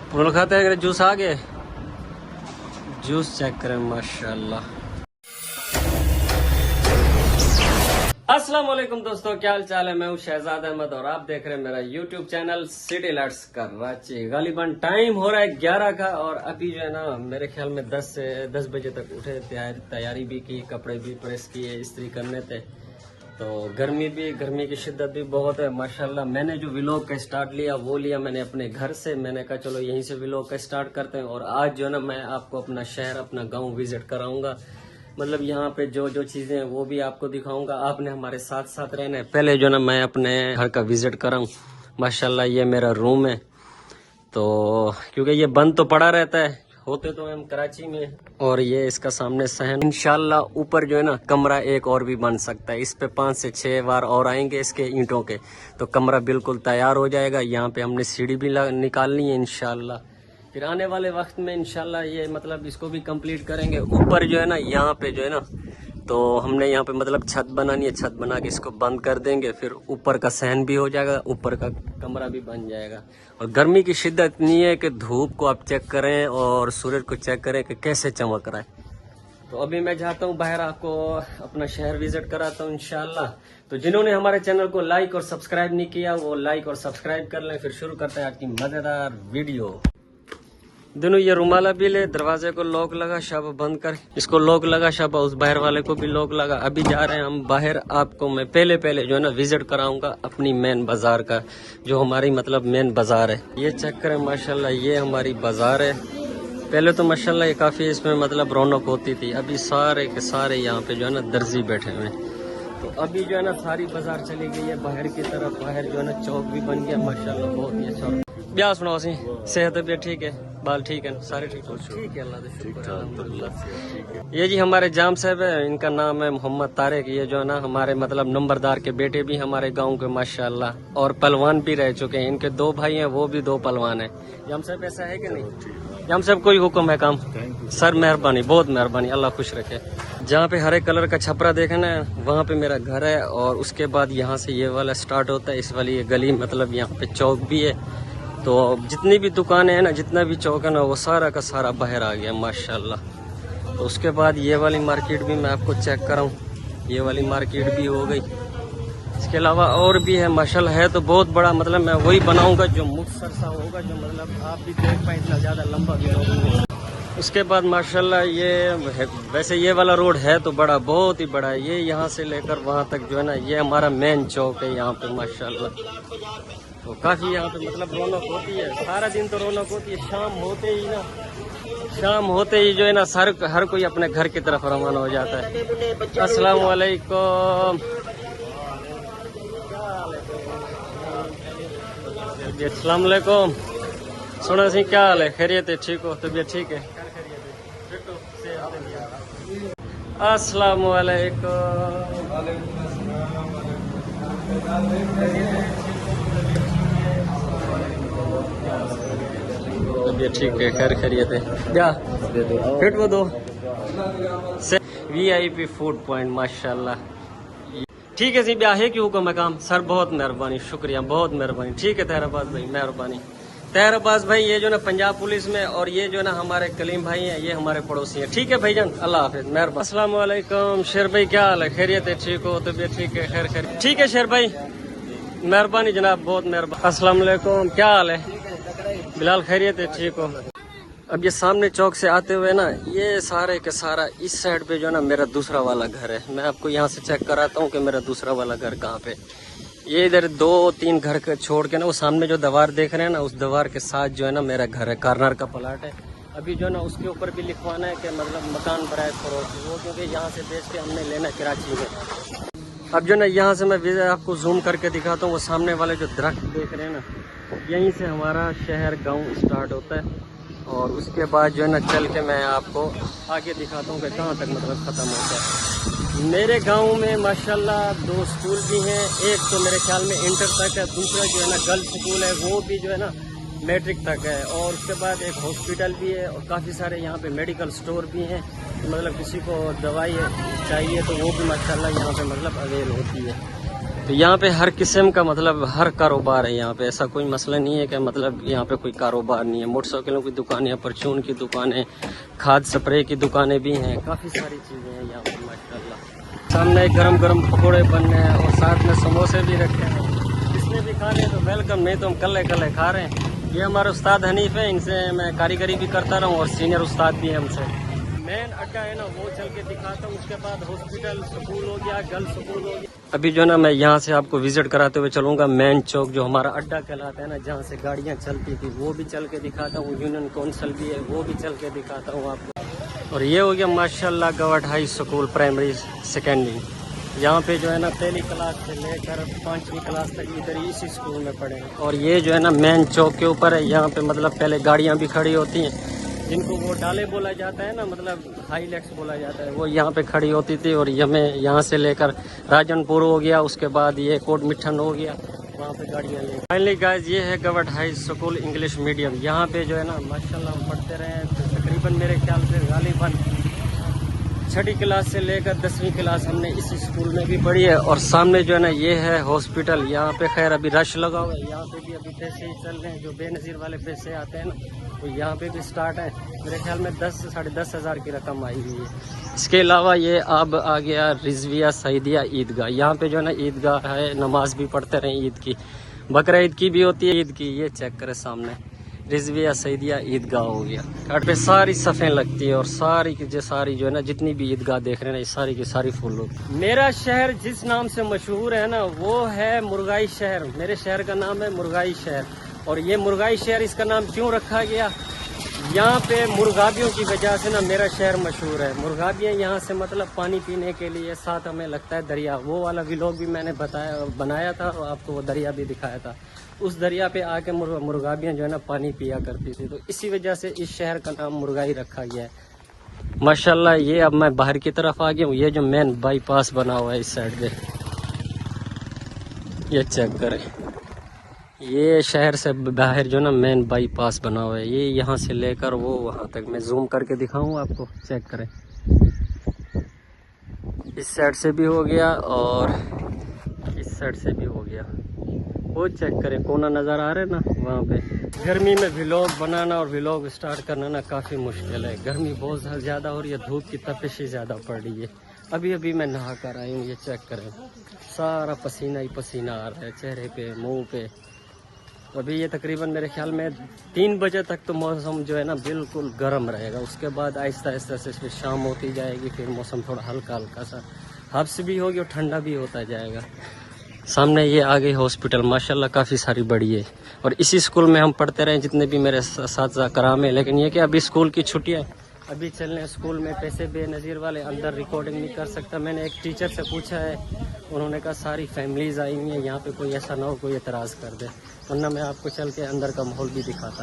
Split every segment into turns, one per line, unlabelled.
फूल खाते हैं। अगर जूस आ गए, जूस चेक करें माशाल्लाह। अस्सलाम वालेकुम दोस्तों, क्या हाल चाल है। मैं हूँ शहजाद अहमद और आप देख रहे हैं मेरा YouTube channel City Lights Karachi. गालिबन टाइम हो रहा है 11 का और अभी जो है ना मेरे ख्याल में 10 बजे तक उठे, तैयारी भी की, कपड़े भी प्रेस किए, इस्त्री करने थे। तो गर्मी की शिद्दत भी बहुत है माशाल्लाह। मैंने जो व्लॉग का स्टार्ट लिया वो लिया मैंने अपने घर से। मैंने कहा चलो यहीं से व्लॉग का स्टार्ट करते हैं। और आज जो है ना मैं आपको अपना शहर, अपना गांव विजिट कराऊंगा। मतलब यहाँ पे जो जो चीजें हैं वो भी आपको दिखाऊंगा। आपने हमारे साथ साथ रहना है। पहले जो ना मैं अपने घर का विजिट कराऊं। माशाल्लाह ये मेरा रूम है, तो क्योंकि ये बंद तो पड़ा रहता है, होते तो हम कराची में। और ये इसका सामने सहन। इंशाल्लाह ऊपर जो है ना कमरा एक और भी बन सकता है। इस पे 5 से 6 बार और आएंगे इसके ईंटों के, तो कमरा बिल्कुल तैयार हो जाएगा। यहाँ पे हमने सीढ़ी भी निकालनी है इंशाल्लाह। फिर आने वाले वक्त में इंशाल्लाह ये मतलब इसको भी कंप्लीट करेंगे। ऊपर जो है ना यहाँ पे जो है ना, तो हमने यहाँ पे मतलब छत बनानी है। छत बना के इसको बंद कर देंगे, फिर ऊपर का सहन भी हो जाएगा, ऊपर का कमरा भी बन जाएगा। और गर्मी की शिद्दत इतनी है कि धूप को आप चेक करें और सूरज को चेक करें कि कैसे चमक रहा है। तो अभी मैं जाता हूँ बाहर, आपको अपना शहर विजिट कराता हूँ इंशाल्लाह। तो जिन्होंने हमारे चैनल को लाइक और सब्सक्राइब नहीं किया वो लाइक और सब्सक्राइब कर लें। फिर शुरू करते हैं आज की मजेदार वीडियो। दोनों ये रुमाला भी ले, दरवाजे को लॉक लगा, शाबा बंद कर, इसको लॉक लगा, शाबा उस बाहर वाले को भी लॉक लगा। अभी जा रहे हैं हम बाहर। आपको मैं पहले जो है ना विजिट कराऊंगा अपनी मेन बाजार का, जो हमारी मतलब मेन बाजार है। ये चेक करें माशाल्लाह, ये हमारी बाजार है। पहले तो माशाल्लाह ये काफी इसमें मतलब रौनक होती थी। अभी सारे के सारे यहाँ पे जो है ना दर्जी बैठे हुए हैं। तो अभी जो है ना सारी बाजार चली गई है बाहर की तरफ। बाहर जो है ना चौक भी बन गया माशाल्लाह, बहुत ही अच्छा। ब्याह सुनाओ सी, सेहत भी ठीक है, बाल ठीक है, सारे ठीक है अल्लाह। ये जी हमारे जाम साहब है, इनका नाम है मोहम्मद तारिक। ये जो है ना हमारे मतलब नंबरदार के बेटे भी हमारे गांव के माशाल्लाह, और पहलवान भी रह चुके हैं। इनके 2 भाई हैं, वो भी 2 पहलवान हैं। जाम साहब ऐसा है कि नहीं? जाम साहब कोई हुक्म है काम? सर मेहरबानी, बहुत मेहरबानी, अल्लाह खुश रखे। जहाँ पे हरे कलर का छपरा देखना है वहाँ पे मेरा घर है। और उसके बाद यहाँ से ये वाला स्टार्ट होता है, इस वाली ये गली, मतलब यहाँ पे चौक भी है। तो जितनी भी दुकानें हैं ना, जितना भी चौक है ना, वो सारा का सारा बाहर आ गया माशाल्लाह। तो उसके बाद ये वाली मार्केट भी मैं आपको चेक कराऊं। ये वाली मार्केट भी हो गई। इसके अलावा और भी है माशाल्लाह, है तो बहुत बड़ा। मतलब मैं वही बनाऊंगा जो मुख्तसर सा होगा, जो मतलब आप भी देख पाए, इतना ज़्यादा लंबा भी होगा। उसके बाद माशाल्लाह ये वैसे ये वाला रोड है तो बड़ा, बहुत ही बड़ा है। ये यहाँ से लेकर वहाँ तक जो है ना, ये हमारा मेन चौक है यहाँ पे माशाल्लाह। तो काफी यहाँ पे मतलब रौनक होती है। सारा दिन तो रौनक होती है, शाम होते ही जो है ना हर कोई अपने घर की तरफ रवाना हो जाता है। अस्सलाम वालेकुम। अस्सलाम वालेकुम। सुना सी क्या हाल है? खैरियत है? ठीक हो? तबीयत ठीक है? अस्सलाम वालेकुम। तबीयत ठीक है, खैर खैरियत है? क्या फिट वो दो VIP फूड पॉइंट माशाल्लाह। ठीक है जी, ब्याहे की हुक्म है काम। सर बहुत मेहरबानी, शुक्रिया, बहुत मेहरबानी। ठीक है तहराबाज भाई, मेहरबानी। तहराबाज भाई ये जो ना पंजाब पुलिस में, और ये जो ना हमारे कलीम भाई हैं, ये हमारे पड़ोसी हैं। ठीक है भाईजान, अल्लाह हाफिज, मेहरबानी। अस्सलाम वालेकुम। शेर भाई क्या हाल है? खैरियत है? ठीक हो? तबीयत ठीक है? खैर खैर ठीक है शेर भाई, मेहरबानी जनाब, बहुत मेहरबानी। अस्सलाम वालेकुम, क्या हाल है? बिलाल खैरियत है? ठीक हो? अब ये सामने चौक से आते हुए ना, ये सारे के सारा इस साइड पे जो ना मेरा दूसरा वाला घर है। मैं आपको यहाँ से चेक कराता हूँ कि मेरा दूसरा वाला घर कहाँ पे। ये इधर 2-3 घर के छोड़ के ना, वो सामने जो दीवार देख रहे हैं ना, उस दीवार के साथ जो है ना मेरा घर है, कार्नर का प्लाट है। अभी जो है ना उसके ऊपर भी लिखवाना है कि मतलब मकान बराए फरोख्त, वो क्योंकि यहाँ से बेच के हमने लेना है कराची में। अब जो ना यहाँ से मैं आपको जूम करके दिखाता हूँ, वो सामने वाले जो दरख्त देख रहे हैं ना, यहीं से हमारा शहर गाँव स्टार्ट होता है। और उसके बाद जो है ना चल के मैं आपको आगे दिखाता हूँ कि कहाँ तक मतलब ख़त्म होता है। मेरे गांव में माशाल्लाह 2 स्कूल भी हैं। एक तो मेरे ख्याल में इंटर तक है, दूसरा जो है ना गर्ल्स स्कूल है, वो भी जो है ना मैट्रिक तक है। और उसके बाद एक हॉस्पिटल भी है, और काफ़ी सारे यहाँ पे मेडिकल स्टोर भी हैं। मतलब किसी को दवाई चाहिए तो वो भी माशाल्लाह यहाँ पे मतलब अवेल होती है। तो यहाँ पे हर किस्म का मतलब हर कारोबार है यहाँ पे, ऐसा कोई मसला नहीं है कि मतलब यहाँ पे कोई कारोबार नहीं है। मोटरसाइकिलों की दुकानें, परचून की दुकानें, खाद स्प्रे की दुकानें भी हैं, काफ़ी सारी चीज़ें हैं यहाँ पे माशाल्लाह। सामने गरम गरम पकौड़े बन रहे हैं और साथ में समोसे भी रखे हैं। जिसने भी खाने तो वेलकम, नहीं तो हम कल्ले कल्ले खा रहे हैं। ये हमारे उस्ताद हनीफ है, इनसे मैं कारीगरी भी करता रहा हूँ और सीनियर उस्ताद भी है हमसे। मेन अड्डा है ना वो चल के दिखाता हूँ, उसके बाद हॉस्पिटल, स्कूल हो गया, गर्ल्स स्कूल हो गया। अभी जो है ना मैं यहाँ से आपको विजिट कराते हुए चलूँगा मेन चौक, जो हमारा अड्डा कहलाता है ना, जहाँ से गाड़ियाँ चलती थी, वो भी चल के दिखाता हूँ। यूनियन काउंसिल भी है, वो भी चल के दिखाता हूँ आपको। और ये हो गया माशाल्लाह government high school primary secondary. यहाँ पे जो है ना पहली क्लास से लेकर 5वीं क्लास तक इधर इसी स्कूल में पढ़े हैं। और ये जो है ना मेन चौक के ऊपर है, यहाँ पे मतलब पहले गाड़ियाँ भी खड़ी होती हैं, जिनको वो डाले बोला जाता है ना, मतलब हाईलैक्स बोला जाता है, वो यहाँ पे खड़ी होती थी। और हमें यहाँ से लेकर राजनपुर हो गया, उसके बाद ये कोट मिठन हो गया, वहाँ पे गाड़ियाँ ले। फाइनली गाइस ये है government high school English medium. यहाँ पे जो है ना माशाल्लाह हम पढ़ते रहे हैं, तो तकरीबन मेरे ख्याल से गालिबन 6ठी क्लास से लेकर 10वीं क्लास हमने इसी स्कूल में भी पढ़ी है। और सामने जो है ना ये है हॉस्पिटल। यहाँ पे खैर अभी रश लगा हुआ है, यहाँ पे भी अभी पैसे ही चल रहे हैं, जो बेनज़ीर वाले पैसे आते हैं ना, तो यहाँ पे भी स्टार्ट है। मेरे ख्याल में 10 से 10.5 हज़ार की रकम आई हुई है। इसके अलावा ये अब आ गया रिजविया सईदिया ईदगाह। यहाँ पे जो है ना ईदगाह है, नमाज भी पढ़ते रहे ईद की, बकरा ईद की भी होती है, ईद की। ये चेक करें सामने रिजविया सईदिया ईदगाह हो गया। काट पे सारी सफ़ें लगती है और सारी की जो है ना जितनी भी ईदगाह देख रहे हैं ना, ये सारी की सारी फुल होगी। मेरा शहर जिस नाम से मशहूर है ना, वो है मुरगाई शहर। मेरे शहर का नाम है मुरगाई शहर। और ये मुरगाई शहर इसका नाम क्यों रखा गया, यहाँ पे मुर्गाबियों की वजह से ना मेरा शहर मशहूर है। मुर्गाबियाँ यहाँ से मतलब पानी पीने के लिए, साथ हमें लगता है दरिया, वो वाला व्लॉग भी मैंने बनाया था और आपको वो दरिया भी दिखाया था। उस दरिया पे आके मुर्गाबियाँ जो है ना पानी पिया करती थी, तो इसी वजह से इस शहर का नाम मुरगाई रखा गया है माशाल्लाह। ये अब मैं बाहर की तरफ आ गया हूँ। ये जो मेन बाईपास बना हुआ है इस साइड पे, ये चेक करें, ये शहर से बाहर जो ना मेन बाईपास बना हुआ है। ये यहाँ से लेकर वो वहाँ तक, मैं जूम करके दिखाऊँ आपको, चेक करें। इस साइड से भी हो गया और इस साइड से भी हो गया, वो चेक करें, कोना नज़र आ रहा है ना वहाँ पे। गर्मी में व्लॉग बनाना और व्लॉग स्टार्ट करना ना काफ़ी मुश्किल है। गर्मी बहुत ज़्यादा हो रही है, धूप की तपिश ही ज़्यादा पड़ रही है। अभी अभी मैं नहा कर आई हूँ, ये चेक करें, सारा पसीना ही पसीना आ रहा है चेहरे पे, मुंह पे। अभी ये तकरीबन मेरे ख्याल में 3 बजे तक तो मौसम जो है ना बिल्कुल गर्म रहेगा। उसके बाद आहिस्ता आहिस्ता से फिर शाम होती जाएगी, फिर मौसम थोड़ा हल्का हल्का सा हब्स भी होगी और ठंडा भी होता जाएगा। सामने ये आ गई हॉस्पिटल, माशाल्लाह काफ़ी सारी बड़ी है। और इसी स्कूल में हम पढ़ते रहे, जितने भी मेरे साथ कराम है। लेकिन ये कि अभी स्कूल की छुट्टियाँ, अभी चलने स्कूल में पैसे बेनज़ीर वाले, अंदर रिकॉर्डिंग नहीं कर सकता। मैंने एक टीचर से पूछा है, उन्होंने कहा सारी फैमिलीज़ आई हुई हैं, यहाँ पे कोई ऐसा ना हो कोई एतराज़ कर दे, वरना मैं आपको चल के अंदर का माहौल भी दिखाता।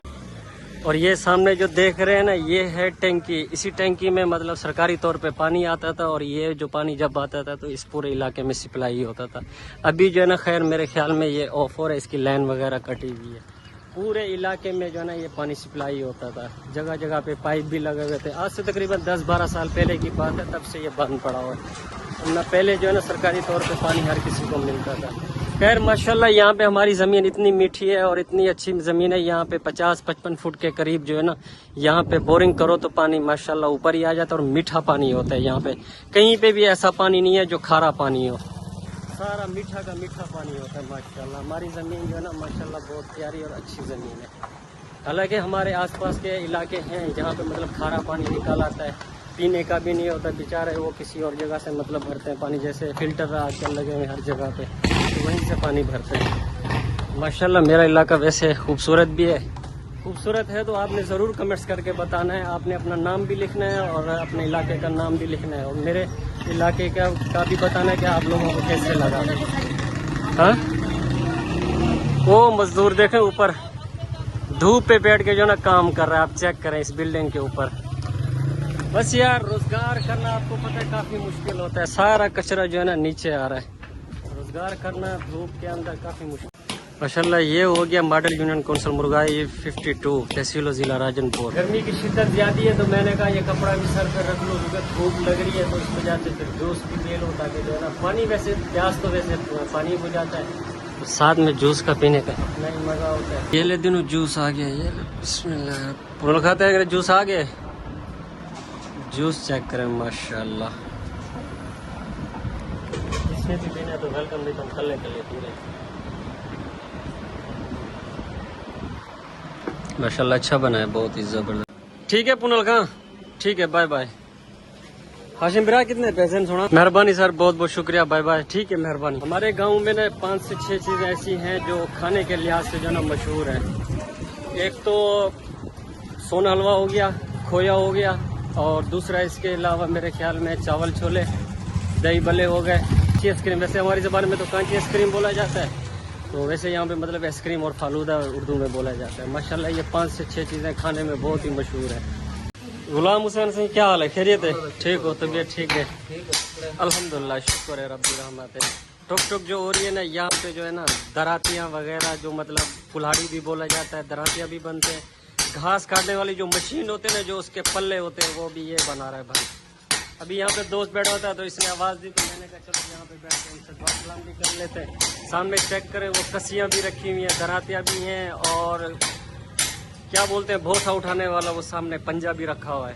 और ये सामने जो देख रहे हैं ना, ये है टैंकी। इसी टैंकी में मतलब सरकारी तौर पे पानी आता था, और ये जो पानी जब आता था तो इस पूरे इलाके में सप्लाई होता था। अभी जो है ना खैर मेरे ख्याल में ये ऑफ हो रहा है, इसकी लाइन वगैरह कटी हुई है। पूरे इलाके में जो है ना ये पानी सप्लाई होता था, जगह जगह पे पाइप भी लगे हुए थे। आज से तकरीबन 10-12 साल पहले की बात है, तब से ये बंद पड़ा हुआ है। वरना पहले जो है ना सरकारी तौर पे पानी हर किसी को मिलता था। खैर माशाल्लाह यहाँ पे हमारी ज़मीन इतनी मीठी है और इतनी अच्छी ज़मीन है। यहाँ पे 50-55 फुट के करीब जो है ना, यहाँ पे बोरिंग करो तो पानी माशाल्लाह ऊपर ही आ जाता है, और मीठा पानी होता है। यहाँ पे कहीं पे भी ऐसा पानी नहीं है जो खारा पानी हो, सारा मीठा का मीठा पानी होता है माशाल्लाह। हमारी ज़मीन जो है ना माशाल्लाह बहुत प्यारी और अच्छी ज़मीन है। हालांकि हमारे आसपास के इलाके हैं जहाँ पे मतलब खारा पानी निकाल आता है, पीने का भी नहीं होता, बेचारे वो किसी और जगह से मतलब भरते हैं पानी, जैसे फिल्टर आजकल लगे हुए हर जगह पे, तो वहीं से पानी भरते हैं। माशाल्लाह मेरा इलाका वैसे खूबसूरत भी है। खूबसूरत है तो आपने ज़रूर कमेंट्स करके बताना है। आपने अपना नाम भी लिखना है और अपने इलाके का नाम भी लिखना है, और मेरे इलाके का भी बताना है कि आप लोगों को कैसे लगा। हाँ, वो मजदूर देखें ऊपर धूप पे बैठ के जो ना काम कर रहा है, आप चेक करें इस बिल्डिंग के ऊपर। बस यार रोजगार करना आपको पता है काफ़ी मुश्किल होता है, सारा कचरा जो है ना नीचे आ रहा है। रोजगार करना धूप के अंदर काफ़ी मुश्किल। माशाल्लाह ये हो गया मॉडल यूनियन कौंसिल मुर्गाई 52 तहसील जिला राजनपुर। गर्मी की शिद्दत ज्यादा है तो मैंने कहा ये कपड़ा भी सर पे रख लो क्योंकि धूप लग रही है, तो इस वजह से फिर जूस भी ले लो ताकि जो है ना पानी, वैसे प्यास तो वैसे पानी हो जाता है तो साथ में जूस का पीने का अपना ही मजा होता है। ये ले दिनों जूस आ गया, ये बिस्मिल्लाह पुनः खाता है जूस आ गए। जूस चेक करें माशाल्लाह, इसमें भी पीना तो वेलकम, नहीं तो कल पी रहे। माशाल्लाह अच्छा बना है, बहुत ही जबरदस्त। ठीक है पुनल खां, ठीक है, बाय बाय। हाशिम बिरा कितने पैसे सोना? मेहरबानी सर, बहुत बहुत शुक्रिया, बाय बाय। ठीक है, मेहरबानी। हमारे गांव में ना 5 से 6 चीजें ऐसी हैं जो खाने के लिहाज से जो ना मशहूर है। एक तो सोन हलवा हो गया, खोया हो गया, और दूसरा इसके अलावा मेरे ख्याल में चावल छोले, दही भल्ले हो गए, आइसक्रीम। वैसे हमारी ज़बान में तो कांची आइसक्रीम बोला जाता है, तो वैसे यहाँ पे मतलब आइसक्रीम और फालूदा उर्दू में बोला जाता है। माशाल्लाह ये 5 से 6 चीज़ें खाने में बहुत ही मशहूर है। गुलाम हुसैन सिंह, क्या हाल है? खैरियत है? ठीक हो? तबीयत ठीक है? अल्हम्दुलिल्लाह, शुक्र है रब्बी रहमत है। टुक टुक जो हो रही है ना यहाँ पे जो है ना, दरातियाँ वगैरह जो मतलब कुल्हाड़ी भी बोला जाता है, दरातियाँ भी बनते हैं। घास काटने वाली जो मशीन होते हैं ना, जो उसके पल्ले होते हैं, वो भी ये बना रहा है भाई। अभी यहाँ पे दोस्त बैठा होता है तो इसने आवाज़ दी तो मैंने कहा चलो यहाँ पे बैठ के उनसे बात सलाम भी कर लेते हैं। सामने चेक करें, वो कसियाँ भी रखी हुई हैं, दरातियाँ भी हैं, और क्या बोलते हैं भोसा उठाने वाला वो सामने पंजा भी रखा हुआ है।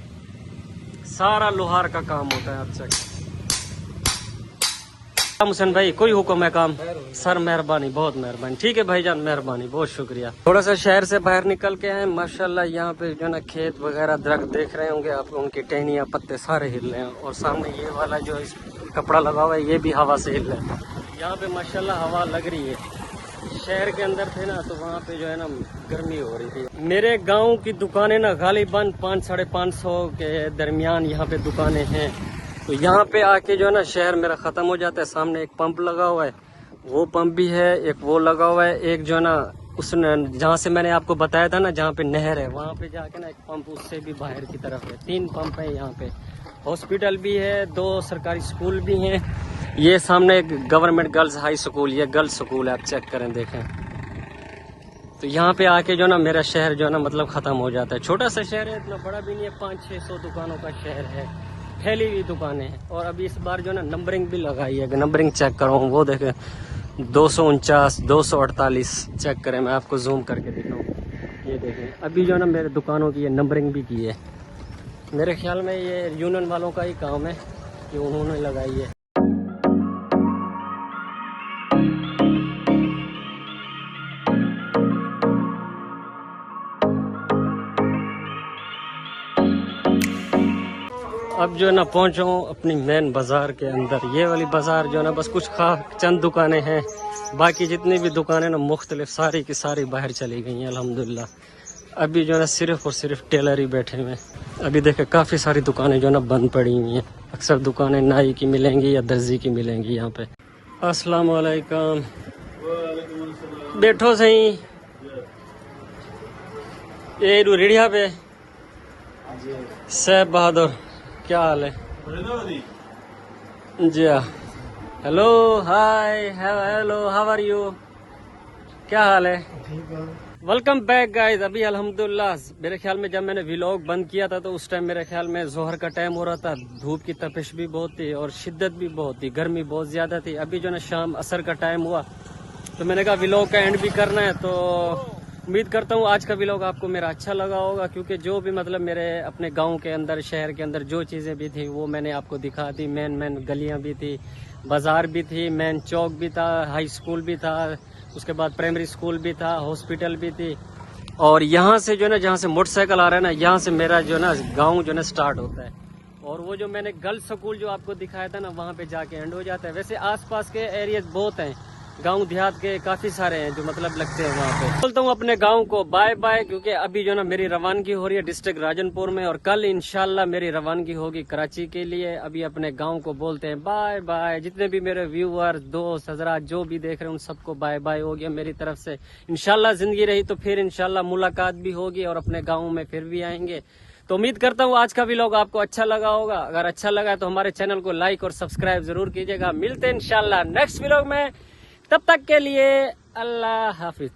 सारा लोहार का काम होता है। अच्छा हुसैन भाई, कोई हुक्म है काम? सर मेहरबानी, बहुत मेहरबानी। ठीक है भाईजान, मेहरबानी, बहुत शुक्रिया। थोड़ा सा शहर से बाहर निकल के आए, माशाल्लाह यहाँ पे जो ना खेत वगैरह दरख्त देख रहे होंगे आप, उनकी टहनियाँ पत्ते सारे हिल रहे हैं, और सामने ये वाला जो इस कपड़ा लगा हुआ है ये भी हवा से हिल रहा है। यहाँ पे माशाल्लाह हवा लग रही है। शहर के अंदर थे ना तो वहाँ पे जो है ना गर्मी हो रही थी। मेरे गाँव की दुकानें ना गालिबन 500-550 के दरमियान यहाँ पे दुकानें हैं। तो यहाँ पे आके जो है ना शहर मेरा ख़त्म हो जाता है। सामने एक पंप लगा हुआ है, वो पंप भी है, एक वो लगा हुआ है, एक जो है ना उसने जहाँ से मैंने आपको बताया था ना जहाँ पे नहर है वहाँ पे जाके ना एक पंप उससे भी बाहर की तरफ है। 3 पंप है यहाँ पे। हॉस्पिटल भी है, 2 सरकारी स्कूल भी हैं। ये सामने एक गवर्नमेंट गर्ल्स हाई स्कूल, ये गर्ल्स स्कूल है, आप चेक करें देखें। तो यहाँ पे आके जो ना मेरा शहर जो है ना मतलब ख़त्म हो जाता है। छोटा सा शहर है, इतना बड़ा भी नहीं है, 500-600 दुकानों का शहर है, फैली हुई दुकानें हैं। और अभी इस बार जो ना नंबरिंग भी लगाई है, नंबरिंग चेक करो, वो देखें 249, 248 चेक करें, मैं आपको जूम करके दिखाऊँ। ये देखें अभी जो ना मेरे दुकानों की ये नंबरिंग भी की है। मेरे ख्याल में ये यूनियन वालों का ही काम है कि उन्होंने लगाई है। अब जो है ना पहुंचा हूँ अपनी मेन बाज़ार के अंदर। ये वाली बाज़ार जो है ना बस कुछ चंद दुकानें हैं, बाकी जितनी भी दुकानें ना मुख्तलिफ सारी की सारी बाहर चली गई हैं अल्हम्दुलिल्लाह। अभी जो है ना सिर्फ और सिर्फ टेलर ही बैठे हुए हैं। अभी देखे काफ़ी सारी दुकानें जो है ना बंद पड़ी हुई हैं। अक्सर दुकानें नाई की मिलेंगी या दर्जी की मिलेंगी यहाँ पे। अस्सलाम वालेकुम, बैठो सही। ये रेडिया पे सैफ बहादुर, क्या हाल है? जी हाँ, hello, hi, hello, how are you? क्या हाल है? Welcome back guys. अभी अल्हम्दुलिल्लाह मेरे ख्याल में जब मैंने व्लॉग बंद किया था तो उस टाइम मेरे ख्याल में जोहर का टाइम हो रहा था, धूप की तपिश भी बहुत थी और शिद्दत भी बहुत थी, गर्मी बहुत ज़्यादा थी। अभी जो ना शाम असर का टाइम हुआ तो मैंने कहा व्लॉग का एंड भी करना है, तो उम्मीद करता हूँ आज का व्लॉग आपको मेरा अच्छा लगा होगा, क्योंकि जो भी मतलब मेरे अपने गांव के अंदर, शहर के अंदर जो चीज़ें भी थी वो मैंने आपको दिखा दी। मेन गलियां भी थी, बाज़ार भी थी, मेन चौक भी था, हाई स्कूल भी था, उसके बाद प्राइमरी स्कूल भी था, हॉस्पिटल भी थी। और यहाँ से जो है ना जहाँ से मोटरसाइकिल आ रहा है ना, यहाँ से मेरा जो है ना गाँव जो है ना स्टार्ट होता है, और वो जो मैंने गर्ल्स स्कूल जो आपको दिखाया था ना वहाँ पे जाके एंड हो जाता है। वैसे आसपास के एरियाज बहुत हैं, गांव देहात के काफी सारे हैं जो मतलब लगते हैं वहाँ पे। बोलता हूँ अपने गांव को बाय बाय, क्योंकि अभी जो ना मेरी रवानगी हो रही है डिस्ट्रिक्ट राजनपुर में, और कल इंशाल्लाह मेरी रवानगी होगी कराची के लिए। अभी अपने गांव को बोलते हैं बाय बाय। जितने भी मेरे व्यूअर्स, दोस्त हजरात जो भी देख रहे हैं उन सबको बाय बाय हो गया मेरी तरफ से। इंशाल्लाह जिंदगी रही तो फिर इंशाल्लाह मुलाकात भी होगी और अपने गाँव में फिर भी आएंगे। तो उम्मीद करता हूँ आज का व्लॉग आपको अच्छा लगा होगा। अगर अच्छा लगा तो हमारे चैनल को लाइक और सब्सक्राइब जरूर कीजिएगा। मिलते हैं इंशाल्लाह नेक्स्ट व्लॉग में। तब तक के लिए अल्लाह हाफिज।